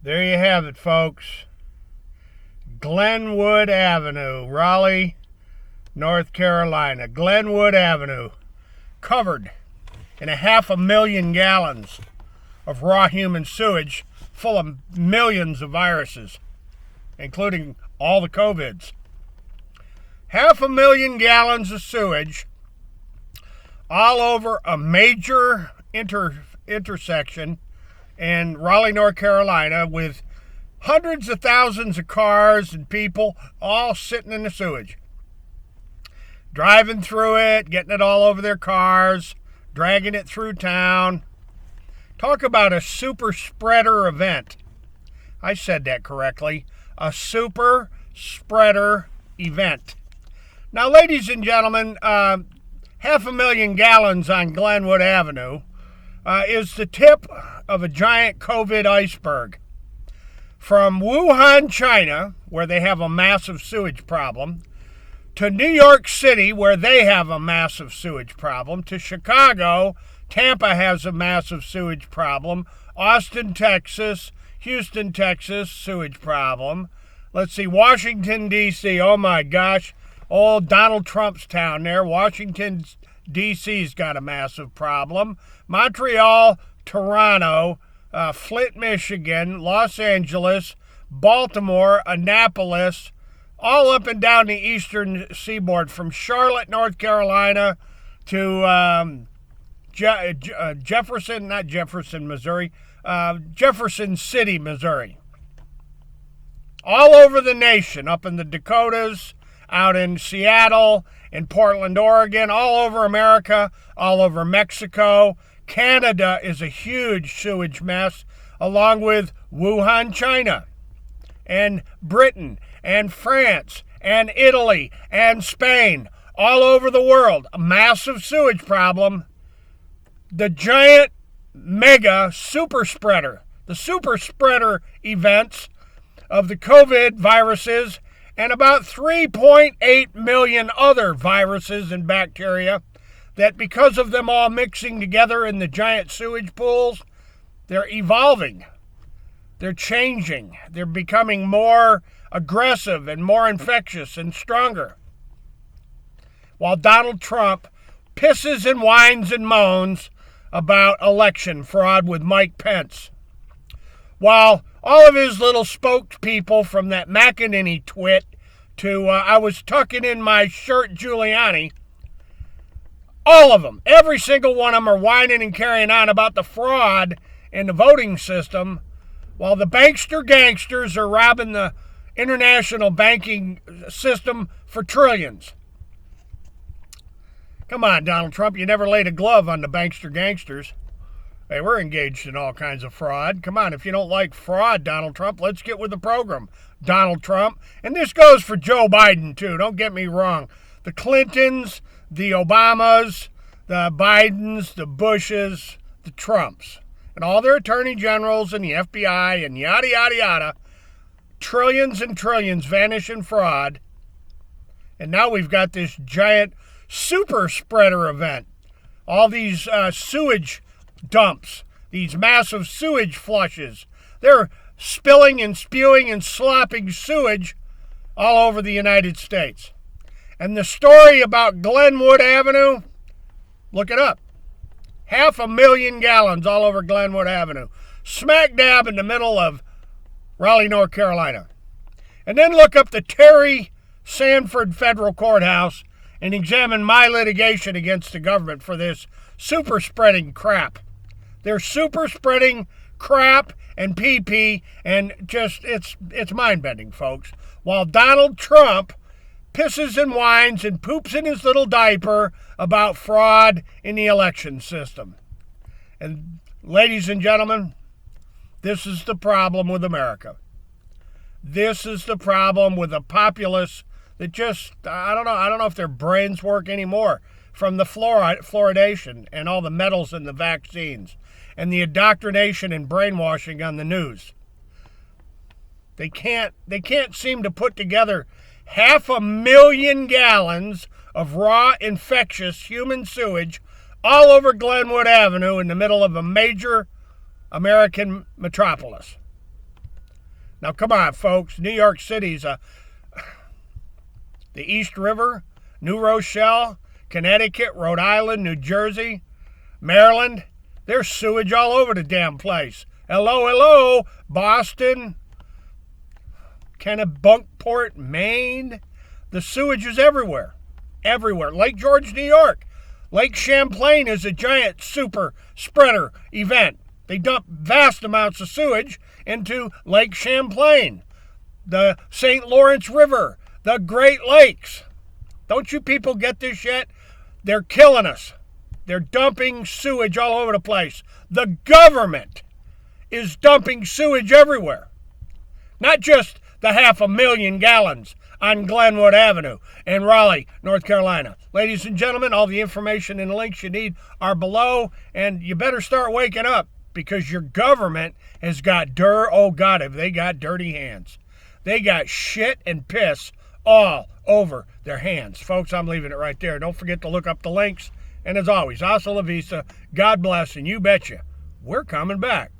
There you have it, folks. Glenwood Avenue, Raleigh, North Carolina. Glenwood Avenue, covered in 500,000 gallons of raw human sewage full of millions of viruses, including all the COVIDs. 500,000 gallons of sewage all over a major intersection in Raleigh, North Carolina, with hundreds of thousands of cars and people all sitting in the sewage, driving through it, getting it all over their cars, dragging it through town. Talk about a super spreader event. I said that correctly. A super spreader event. Now, ladies and gentlemen, 500,000 gallons on Glenwood Avenue is the tip of a giant COVID iceberg. From Wuhan, China, where they have a massive sewage problem, to New York City, where they have a massive sewage problem, to Chicago, Tampa has a massive sewage problem, Austin, Texas, Houston, Texas, sewage problem. Let's see, Washington, D.C., oh my gosh, old Donald Trump's town there. Washington, D.C.'s got a massive problem. Montreal, Toronto, Flint, Michigan, Los Angeles, Baltimore, Annapolis, all up and down the eastern seaboard, from Charlotte, North Carolina, to Jefferson City, Missouri. All over the nation, up in the Dakotas, out in Seattle, in Portland, Oregon, all over America, all over Mexico. Canada is a huge sewage mess, along with Wuhan, China, and Britain, and France, and Italy, and Spain, all over the world. A massive sewage problem. The giant mega super spreader, the super spreader events of the COVID viruses, and about 3.8 million other viruses and bacteria that, because of them all mixing together in the giant sewage pools, they're evolving. They're changing. They're becoming more aggressive and more infectious and stronger. While Donald Trump pisses and whines and moans about election fraud with Mike Pence. While all of his little spokespeople, from that McEnany twit to I was tucking in my shirt Giuliani, all of them, every single one of them, are whining and carrying on about the fraud in the voting system, while the bankster gangsters are robbing the international banking system for trillions. Come on, Donald Trump, you never laid a glove on the bankster gangsters. Hey, we're engaged in all kinds of fraud. Come on, if you don't like fraud, Donald Trump, let's get with the program, Donald Trump. And this goes for Joe Biden, too. Don't get me wrong. The Clintons, the Obamas, the Bidens, the Bushes, the Trumps, and all their attorney generals and the FBI and yada, yada, yada. Trillions and trillions vanish in fraud. And now we've got this giant super spreader event. All these sewage dumps, these massive sewage flushes. They're spilling and spewing and slopping sewage all over the United States. And the story about Glenwood Avenue, look it up. 500,000 gallons all over Glenwood Avenue, smack dab in the middle of Raleigh, North Carolina. And then look up the Terry Sanford Federal Courthouse and examine my litigation against the government for this super spreading crap. They're super spreading crap and pee-pee, and just, it's mind-bending, folks. While Donald Trump pisses and whines and poops in his little diaper about fraud in the election system. And ladies and gentlemen, this is the problem with America. This is the problem with a populace that just, I don't know if their brains work anymore from the fluoridation and all the metals in the vaccines and the indoctrination and brainwashing on the news. They can't seem to put together 500,000 gallons of raw, infectious human sewage all over Glenwood Avenue in the middle of a major American metropolis. Now, come on, folks. New York City's the East River, New Rochelle, Connecticut, Rhode Island, New Jersey, Maryland. There's sewage all over the damn place. Hello, hello, Boston, Kennebunkport, Maine. The sewage is everywhere. Everywhere. Lake George, New York. Lake Champlain is a giant super spreader event. They dump vast amounts of sewage into Lake Champlain, the St. Lawrence River, the Great Lakes. Don't you people get this yet? They're killing us. They're dumping sewage all over the place. The government is dumping sewage everywhere. Not just the 500,000 gallons on Glenwood Avenue in Raleigh, North Carolina. Ladies and gentlemen, all the information and the links you need are below, and you better start waking up because your government has got oh God, have they got dirty hands. They got shit and piss all over their hands. Folks, I'm leaving it right there. Don't forget to look up the links. And as always, hasta la vista, God bless, and you betcha, we're coming back.